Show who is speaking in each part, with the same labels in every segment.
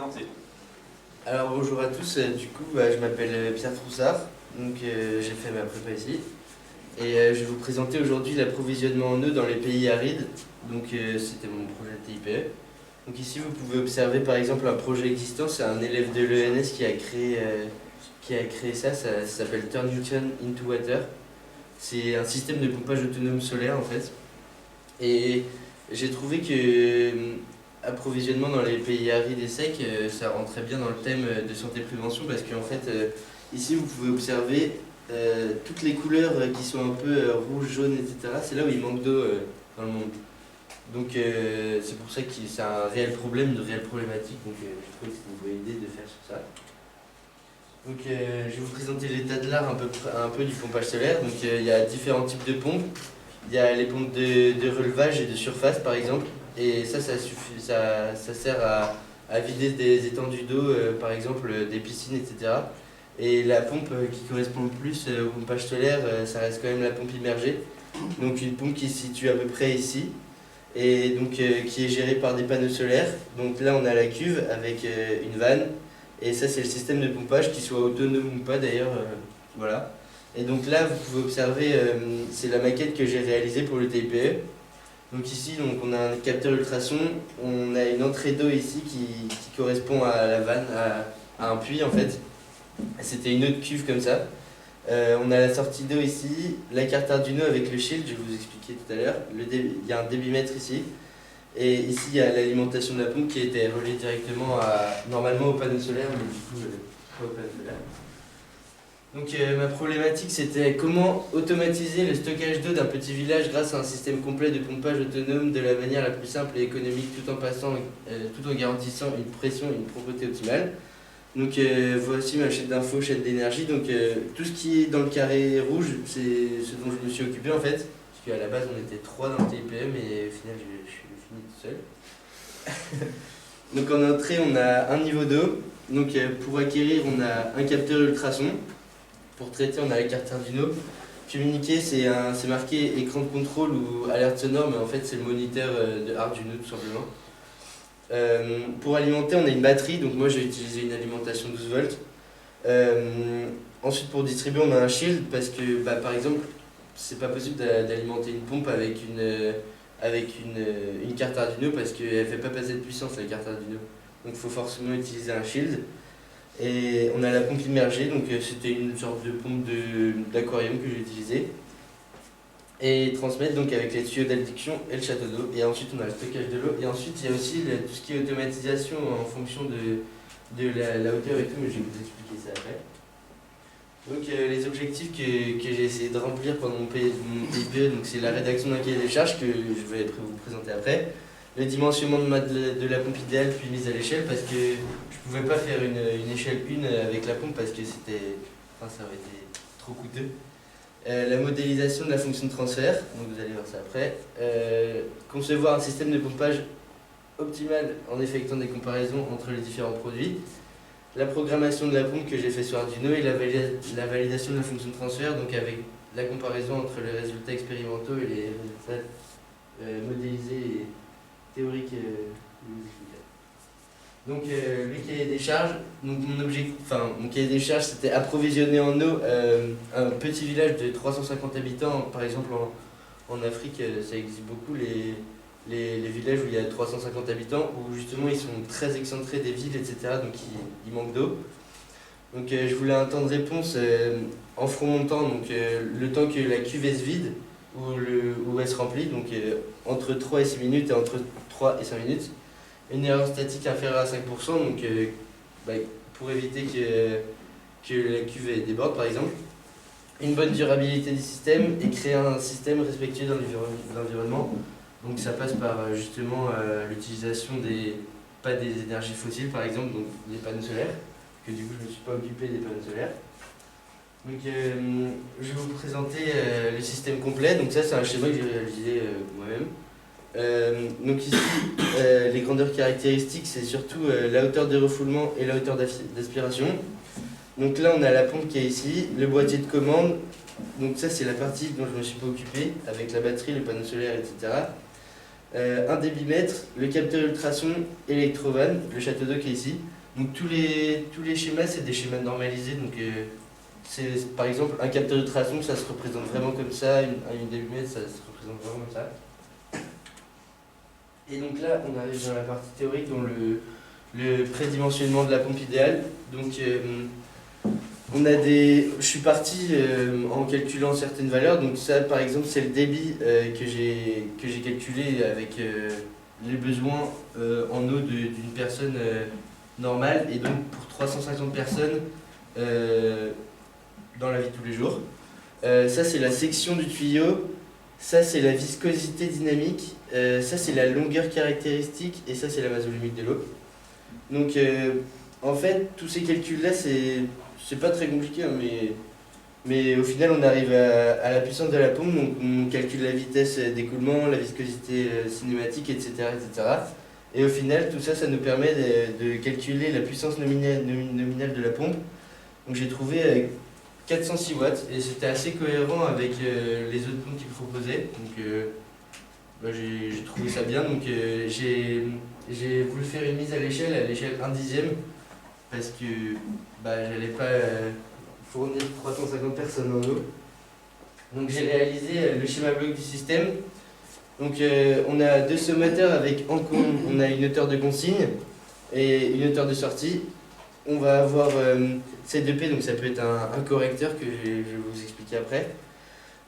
Speaker 1: présenter.
Speaker 2: Alors bonjour à tous, du coup je m'appelle Pierre Troussard, donc j'ai fait ma prépa ici. Et je vais vous présenter aujourd'hui l'approvisionnement en eau dans les pays arides, donc c'était mon projet de TIPE. Donc ici vous pouvez observer par exemple un projet existant, c'est un élève de l'ENS qui a créé ça, ça s'appelle Turn Newton into Water. C'est un système de pompage autonome solaire en fait. Et j'ai trouvé que approvisionnement dans les pays arides et secs, ça rentrait bien dans le thème de santé-prévention parce qu'en fait, ici vous pouvez observer toutes les couleurs qui sont un peu rouge, jaune, etc. C'est là où il manque d'eau dans le monde. Donc c'est pour ça que c'est un réel problème, une réelle problématique. Donc je trouve que c'est une bonne idée de faire sur ça. Donc je vais vous présenter l'état de l'art un peu du pompage solaire. Donc il y a différents types de pompes. Il y a les pompes de relevage et de surface par exemple. Et ça sert à vider des étendues d'eau, par exemple des piscines, etc. Et la pompe qui correspond le plus au pompage solaire, ça reste quand même la pompe immergée. Donc une pompe qui se situe à peu près ici, et donc qui est gérée par des panneaux solaires. Donc là on a la cuve avec une vanne, et ça c'est le système de pompage, qui soit autonome ou pas d'ailleurs, voilà. Et donc là vous pouvez observer, c'est la maquette que j'ai réalisée pour le TIPE. Donc ici, on a un capteur ultrason, on a une entrée d'eau ici qui correspond à la vanne, à un puits en fait. C'était une autre cuve comme ça. On a la sortie d'eau ici, la carte Arduino avec le shield, je vais vous expliquer tout à l'heure. Il y a un débitmètre ici. Et ici, il y a l'alimentation de la pompe qui a été reliée directement normalement au panneau solaire, mais du coup, pas au panneau solaire. Donc ma problématique c'était comment automatiser le stockage d'eau d'un petit village grâce à un système complet de pompage autonome de la manière la plus simple et économique tout en garantissant une pression et une propreté optimale. Donc voici ma chaîne d'infos, chaîne d'énergie. Donc tout ce qui est dans le carré rouge, c'est ce dont je me suis occupé en fait. Parce qu'à la base on était 3 dans le TIPM et au final je suis fini tout seul. Donc en entrée on a un niveau d'eau. Donc pour acquérir on a un capteur ultrason. Pour traiter, on a la carte Arduino. Communiquer, c'est marqué écran de contrôle ou alerte sonore, mais en fait, c'est le moniteur de Arduino tout simplement. Pour alimenter, on a une batterie, donc moi j'ai utilisé une alimentation 12 volts. Ensuite, pour distribuer, on a un shield parce que, par exemple, c'est pas possible d'alimenter une pompe avec une carte Arduino parce qu'elle fait pas passer de puissance la carte Arduino. Donc, il faut forcément utiliser un shield. Et on a la pompe immergée, donc c'était une sorte de pompe d'aquarium que j'ai utilisée. Et transmettre donc avec les tuyaux d'adduction et le château d'eau. Et ensuite on a le stockage de l'eau. Et ensuite il y a aussi tout ce qui est automatisation en fonction de la hauteur et tout, mais je vais vous expliquer ça après. Donc les objectifs que j'ai essayé de remplir pendant mon TIPE, donc c'est la rédaction d'un cahier des charges que je vais vous présenter après. Le dimensionnement de la pompe idéale puis mise à l'échelle parce que je pouvais pas faire une échelle 1 avec la pompe parce que ça aurait été trop coûteux. La modélisation de la fonction de transfert, donc vous allez voir ça après. Concevoir un système de pompage optimal en effectuant des comparaisons entre les différents produits. La programmation de la pompe que j'ai fait sur Arduino et la validation de la fonction de transfert, donc avec la comparaison entre les résultats expérimentaux et les résultats modélisés et théoriques. Donc le cahier des charges, donc mon cahier des charges c'était approvisionner en eau un petit village de 350 habitants, par exemple en Afrique ça existe beaucoup les villages où il y a 350 habitants, où justement ils sont très excentrés des villes, etc. Donc ils manquent d'eau. Donc je voulais un temps de réponse en front montant, donc le temps que la cuve se vide ou elle se remplit, donc entre 3 et 6 minutes et entre 3 et 5 minutes. Une erreur statique inférieure à 5%, donc pour éviter que la cuve déborde par exemple. Une bonne durabilité du système et créer un système respectueux dans l'environnement. Donc ça passe par justement l'utilisation pas des énergies fossiles par exemple, donc des panneaux solaires, que du coup je ne me suis pas occupé des panneaux solaires. Donc je vais vous présenter le système complet, donc ça c'est un schéma que j'ai réalisé moi-même. Donc ici, les grandeurs caractéristiques, c'est surtout la hauteur de refoulement et la hauteur d'aspiration. Donc là, on a la pompe qui est ici, le boîtier de commande. Donc ça, c'est la partie dont je ne me suis pas occupé, avec la batterie, le panneau solaire, etc. un débitmètre, le capteur ultrason, Electrovan, le château d'eau qui est ici. Donc tous les schémas, c'est des schémas normalisés. Donc par exemple, un capteur ultrason, ça se représente vraiment comme ça, une débitmètre, ça se représente vraiment comme ça. Et donc là, on arrive dans la partie théorique, dans le prédimensionnement de la pompe idéale. Donc je suis parti en calculant certaines valeurs. Donc ça, par exemple, c'est le débit que j'ai calculé avec les besoins en eau d'une personne normale. Et donc pour 350 personnes dans la vie de tous les jours. Ça, c'est la section du tuyau. Ça, c'est la viscosité dynamique. Ça, c'est la longueur caractéristique. Et ça, c'est la masse volumique de l'eau. Donc, en fait, tous ces calculs-là, c'est pas très compliqué, hein, mais au final, on arrive à la puissance de la pompe. Donc, on calcule la vitesse d'écoulement, la viscosité cinématique, etc., etc. Et au final, tout ça, ça nous permet de calculer la puissance nominale de la pompe. Donc, j'ai trouvé 406 watts et c'était assez cohérent avec les autres pompes qu'ils proposaient. Donc j'ai trouvé ça bien. Donc j'ai voulu faire une mise à l'échelle 1/10 parce que j'allais pas fournir 350 personnes en eau. Donc j'ai réalisé le schéma bloc du système. Donc on a deux sommateurs avec on a une hauteur de consigne et une hauteur de sortie. On va avoir C2P, donc ça peut être un correcteur que je vais vous expliquer après.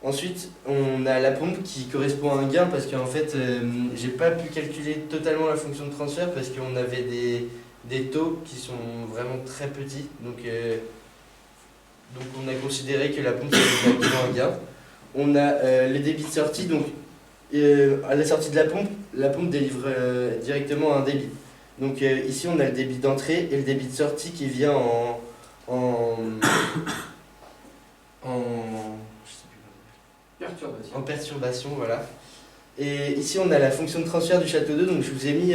Speaker 2: Ensuite, on a la pompe qui correspond à un gain parce qu'en fait, j'ai pas pu calculer totalement la fonction de transfert parce qu'on avait des taux qui sont vraiment très petits. Donc on a considéré que la pompe c'était exactement un gain. On a le débit de sortie, donc à la sortie de la pompe délivre directement un débit. Donc ici on a le débit d'entrée et le débit de sortie qui vient en perturbation, voilà. Et ici on a la fonction de transfert du château d'eau, donc je vous ai mis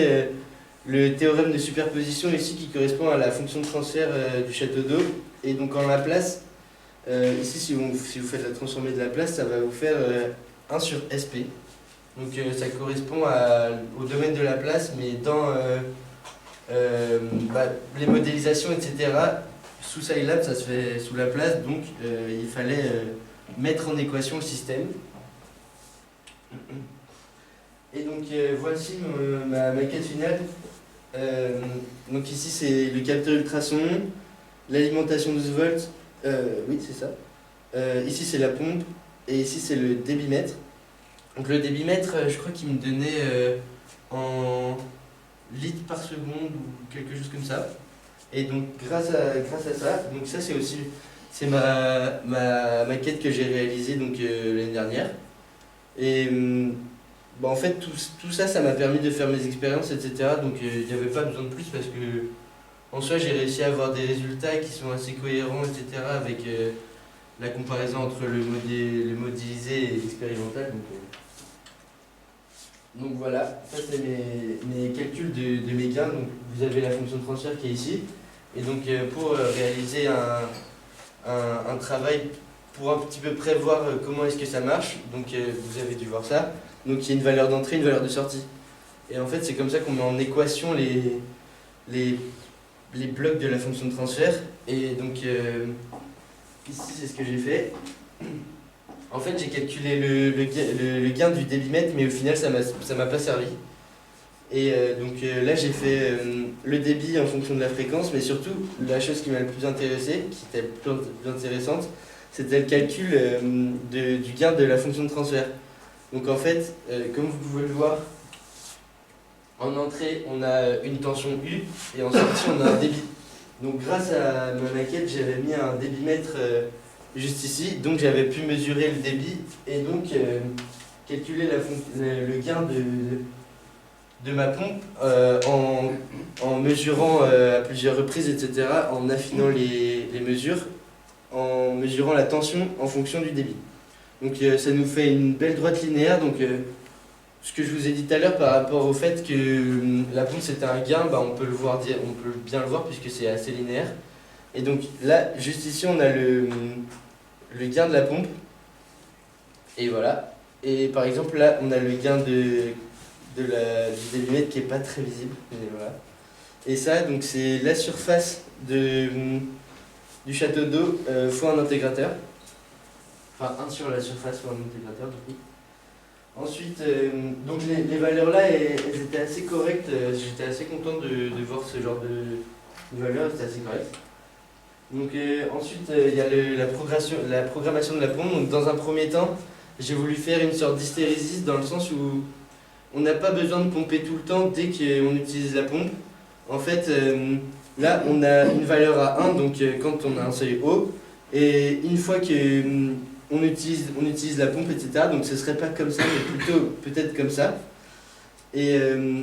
Speaker 2: le théorème de superposition ici qui correspond à la fonction de transfert du château d'eau. Et donc en Laplace, ici si vous faites la transformée de Laplace, ça va vous faire 1 sur SP. Donc ça correspond au domaine de Laplace, mais dans les modélisations, etc., sous Scilab, ça se fait sous Laplace, donc il fallait mettre en équation le système. Et donc voici ma maquette finale. Donc ici c'est le capteur ultrason, l'alimentation 12 volts, oui c'est ça. Ici c'est la pompe, et ici c'est le débitmètre. Donc le débitmètre, je crois qu'il me donnait en litres par seconde ou quelque chose comme ça. Et donc grâce à ça, donc ça c'est ma maquette que j'ai réalisée donc l'année dernière. Et en fait tout ça m'a permis de faire mes expériences, etc. Donc il n'y avait pas besoin de plus parce que en soi j'ai réussi à avoir des résultats qui sont assez cohérents, etc. avec la comparaison entre le modélisé et l'expérimental. Donc voilà, ça c'est mes calculs de mes gains. Donc vous avez la fonction de transfert qui est ici. Et donc pour réaliser un travail pour un petit peu prévoir comment est-ce que ça marche, donc vous avez dû voir ça. Donc il y a une valeur d'entrée, une valeur de sortie. Et en fait c'est comme ça qu'on met en équation les blocs de la fonction de transfert. Et donc ici c'est ce que j'ai fait. En fait, j'ai calculé le gain du débitmètre, mais au final, ça m'a pas servi. Et donc là, j'ai fait le débit en fonction de la fréquence, mais surtout, la chose qui m'a le plus intéressé, qui était plus intéressante, c'était le calcul du gain de la fonction de transfert. Donc en fait, comme vous pouvez le voir, en entrée, on a une tension U, et en sortie, on a un débit. Donc grâce à ma maquette, j'avais mis un débitmètre juste ici, donc j'avais pu mesurer le débit et donc calculer le gain de ma pompe en mesurant à plusieurs reprises, etc., en affinant les mesures, en mesurant la tension en fonction du débit. Donc ça nous fait une belle droite linéaire. Donc ce que je vous ai dit tout à l'heure par rapport au fait que la pompe c'était un gain, on peut bien le voir puisque c'est assez linéaire. Et donc là, juste ici, on a le gain de la pompe. Et voilà. Et par exemple, là, on a le gain des lunettes qui est pas très visible. Et, voilà. Et ça, donc c'est la surface du château d'eau fois un intégrateur. Enfin, un sur la surface fois un intégrateur du coup. Ensuite, donc les valeurs là, elles étaient assez correctes. J'étais assez content de voir ce genre de valeurs, c'était assez correct. Donc ensuite, il y a la programmation de la pompe. Donc dans un premier temps, j'ai voulu faire une sorte d'hystérésis dans le sens où on n'a pas besoin de pomper tout le temps dès qu'on utilise la pompe. En fait, là, on a une valeur à 1, donc quand on a un seuil haut, et une fois que on utilise la pompe, etc., donc ce serait pas comme ça, mais plutôt peut-être comme ça. Et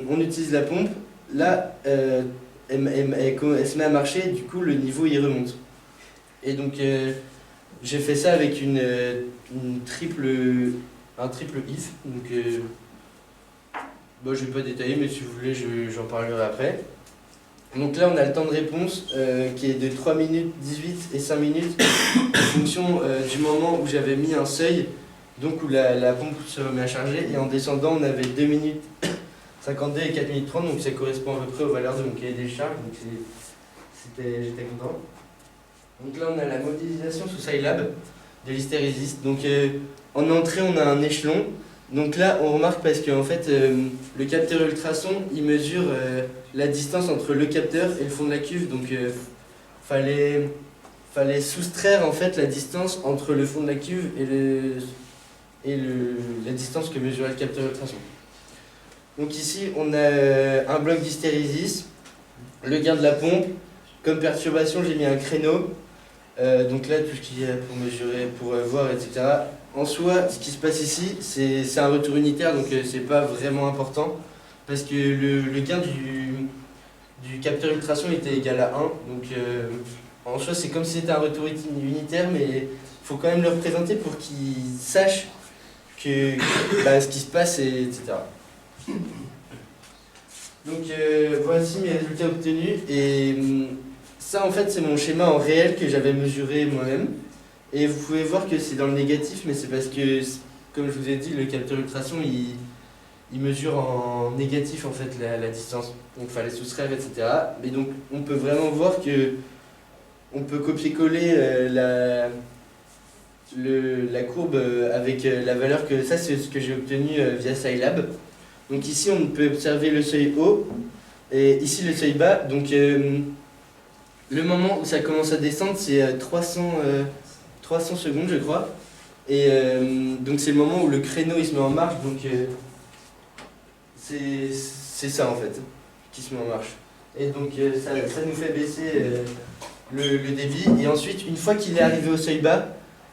Speaker 2: on utilise la pompe, là, elle se met à marcher, et du coup, le niveau, il remonte. Et donc, j'ai fait ça avec un triple if, donc bon, je vais pas détailler, mais si vous voulez, j'en parlerai après. Donc là, on a le temps de réponse qui est de 3 minutes 18 et 5 minutes en fonction du moment où j'avais mis un seuil, donc où la pompe se remet à charger. Et en descendant, on avait 2 minutes 52 et 4 minutes 30, donc ça correspond à peu près aux valeurs de mon cahier des charges, donc j'étais content. Donc là, on a la modélisation sous Scilab de l'hystérésis. Donc en entrée, on a un échelon. Donc là, on remarque parce qu'en fait, le capteur ultrason, il mesure la distance entre le capteur et le fond de la cuve. Donc, fallait soustraire en fait la distance entre le fond de la cuve et la distance que mesurait le capteur ultrason. Donc ici, on a un bloc d'hystérésis, le gain de la pompe. Comme perturbation, j'ai mis un créneau. Donc là, tout ce qu'il y a pour mesurer, pour voir, etc. En soi, ce qui se passe ici, c'est un retour unitaire, donc c'est pas vraiment important, parce que le gain du capteur ultrason était égal à 1, donc en soi c'est comme si c'était un retour unitaire, mais il faut quand même le représenter pour qu'il sache ce qui se passe, etc. Donc voici mes résultats obtenus, et ça en fait c'est mon schéma en réel que j'avais mesuré moi-même. Et vous pouvez voir que c'est dans le négatif, mais c'est parce que, comme je vous ai dit, le capteur ultrason, il mesure en négatif en fait la distance. Donc il fallait soustraire, etc. Mais donc on peut vraiment voir que on peut copier-coller la courbe avec la valeur que... Ça, c'est ce que j'ai obtenu via Scilab. Donc ici, on peut observer le seuil haut, et ici le seuil bas. Donc le moment où ça commence à descendre, c'est 300 secondes, je crois. Et donc c'est le moment où le créneau il se met en marche, donc c'est ça en fait qui se met en marche. Et donc ça nous fait baisser le débit. Et ensuite, une fois qu'il est arrivé au seuil bas,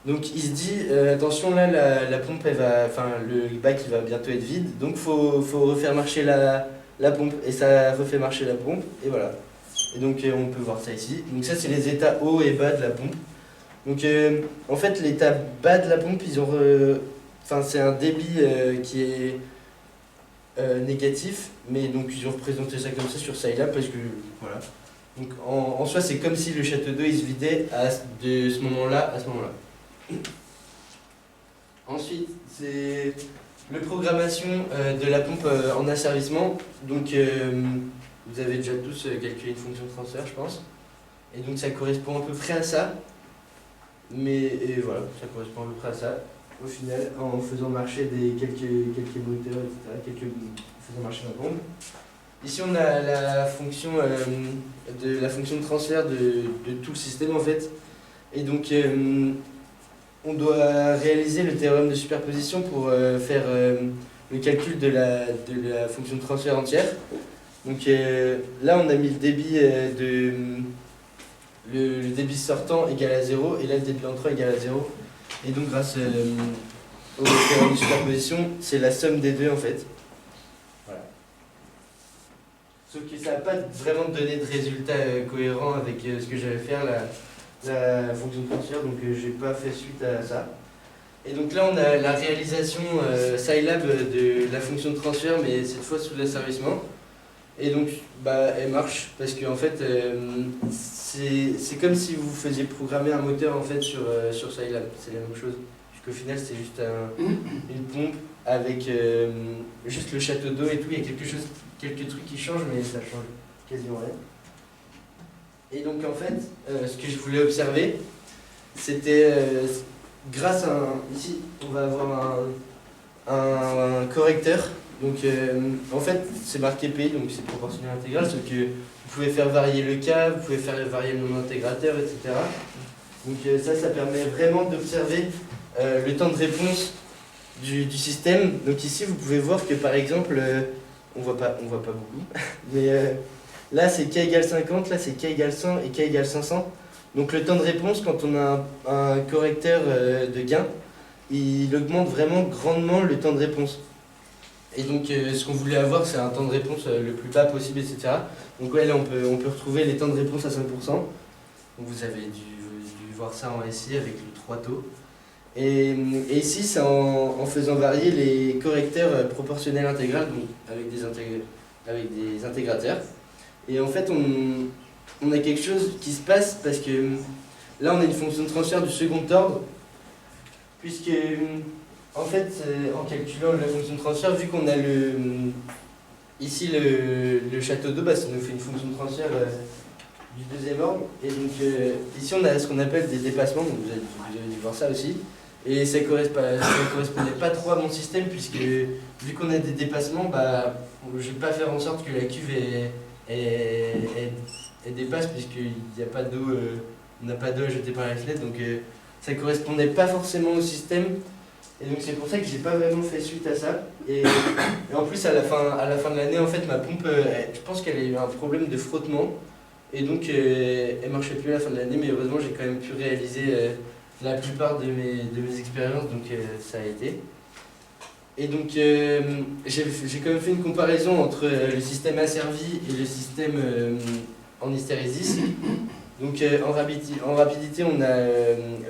Speaker 2: donc il se dit attention là la pompe le bac il va bientôt être vide, donc faut refaire marcher la pompe, et ça refait marcher la pompe, et voilà. Et donc on peut voir ça ici. Donc ça c'est les états haut et bas de la pompe. Donc en fait l'état bas de la pompe, c'est un débit qui est négatif, mais donc ils ont représenté ça comme ça sur Scilab parce que voilà. Donc en soi c'est comme si le château d'eau il se vidait de ce moment-là à ce moment-là. Ensuite c'est la programmation de la pompe en asservissement. Donc vous avez déjà tous calculé une fonction de transfert je pense. Et donc ça correspond à peu près à ça. Et voilà, ça correspond à peu près à ça. Au final, en faisant marcher quelques moteurs, etc., en faisant marcher la pompe. Ici, on a la fonction de transfert de tout le système, en fait. Et donc, on doit réaliser le théorème de superposition pour faire le calcul de la fonction de transfert entière. Donc là, on a mis le débit le débit sortant égal à 0, et là le débit entrant égal à 0. Et donc grâce au théorème de superposition, c'est la somme des deux en fait. Voilà. Sauf que ça n'a pas vraiment donné de résultat cohérent avec ce que j'allais faire, la fonction de transfert, donc j'ai pas fait suite à ça. Et donc là on a la réalisation Scilab de la fonction de transfert, mais cette fois sous l'asservissement. Et donc elle marche parce que en fait c'est comme si vous faisiez programmer un moteur en fait sur Scilab, c'est la même chose. puisqu'au final c'est juste une pompe avec juste le château d'eau et tout. Il y a quelques trucs qui changent, mais ça change quasiment rien. Et donc en fait, ce que je voulais observer, c'était grâce à ici, on va avoir un correcteur. Donc en fait, c'est marqué P, donc c'est proportionnel intégral, sauf que vous pouvez faire varier le K, vous pouvez faire varier le nombre d'intégrateur, etc. Donc ça permet vraiment d'observer le temps de réponse du système. Donc ici, vous pouvez voir que par exemple, on voit pas beaucoup, mais là c'est K égale 50, là c'est K égale 100 et K égale 500. Donc le temps de réponse, quand on a un correcteur de gain, il augmente vraiment grandement le temps de réponse. Et donc ce qu'on voulait avoir, c'est un temps de réponse le plus bas possible, etc. Donc ouais, là on peut retrouver les temps de réponse à 5%. Donc vous avez dû voir ça en SI avec les 3 taux. Et ici, c'est en faisant varier les correcteurs proportionnels intégral, donc avec des intégrateurs. Et en fait, on a quelque chose qui se passe parce que là, on a une fonction de transfert du second ordre, puisque en fait, en calculant la fonction de transfert, vu qu'on a ici le château d'eau, ça nous fait une fonction de transfert du deuxième ordre. Et donc ici, on a ce qu'on appelle des dépassements, donc vous avez dû voir ça aussi. Et ça ne correspondait pas trop à mon système, puisque vu qu'on a des dépassements, je ne vais pas faire en sorte que la cuve elle dépasse, puisqu'il n'y a pas d'eau, on n'a pas d'eau à jeter par la fenêtre, donc ça ne correspondait pas forcément au système. Et donc c'est pour ça que j'ai pas vraiment fait suite à ça. Et en plus à la fin de l'année, en fait, ma pompe, je pense qu'elle a eu un problème de frottement. Et donc elle marchait plus à la fin de l'année, mais heureusement j'ai quand même pu réaliser la plupart de mes expériences, donc ça a été. Et donc j'ai quand même fait une comparaison entre le système asservi et le système en hystérésis. Donc en rapidité, on a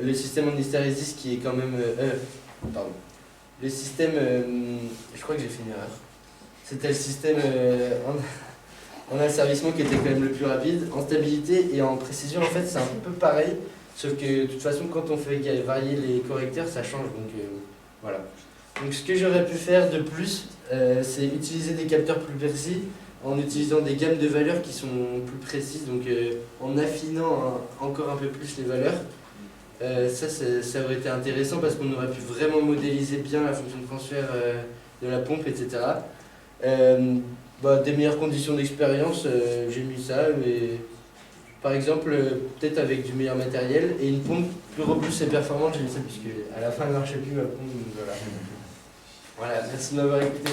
Speaker 2: le système en hystérésis qui est quand même... pardon. Le système... je crois que j'ai fait une erreur. C'était le système en asservissement qui était quand même le plus rapide. En stabilité et en précision, en fait, c'est un peu pareil. Sauf que de toute façon, quand on fait varier les correcteurs, ça change. Donc voilà. Donc ce que j'aurais pu faire de plus, c'est utiliser des capteurs plus précis en utilisant des gammes de valeurs qui sont plus précises, donc en affinant encore un peu plus les valeurs. Ça aurait été intéressant parce qu'on aurait pu vraiment modéliser bien la fonction de transfert de la pompe, etc. Des meilleures conditions d'expérience, j'ai mis ça, mais par exemple, peut-être avec du meilleur matériel et une pompe plus robuste et performante, j'ai mis ça puisque à la fin elle ne marchait plus ma pompe. Donc voilà, merci de m'avoir écouté.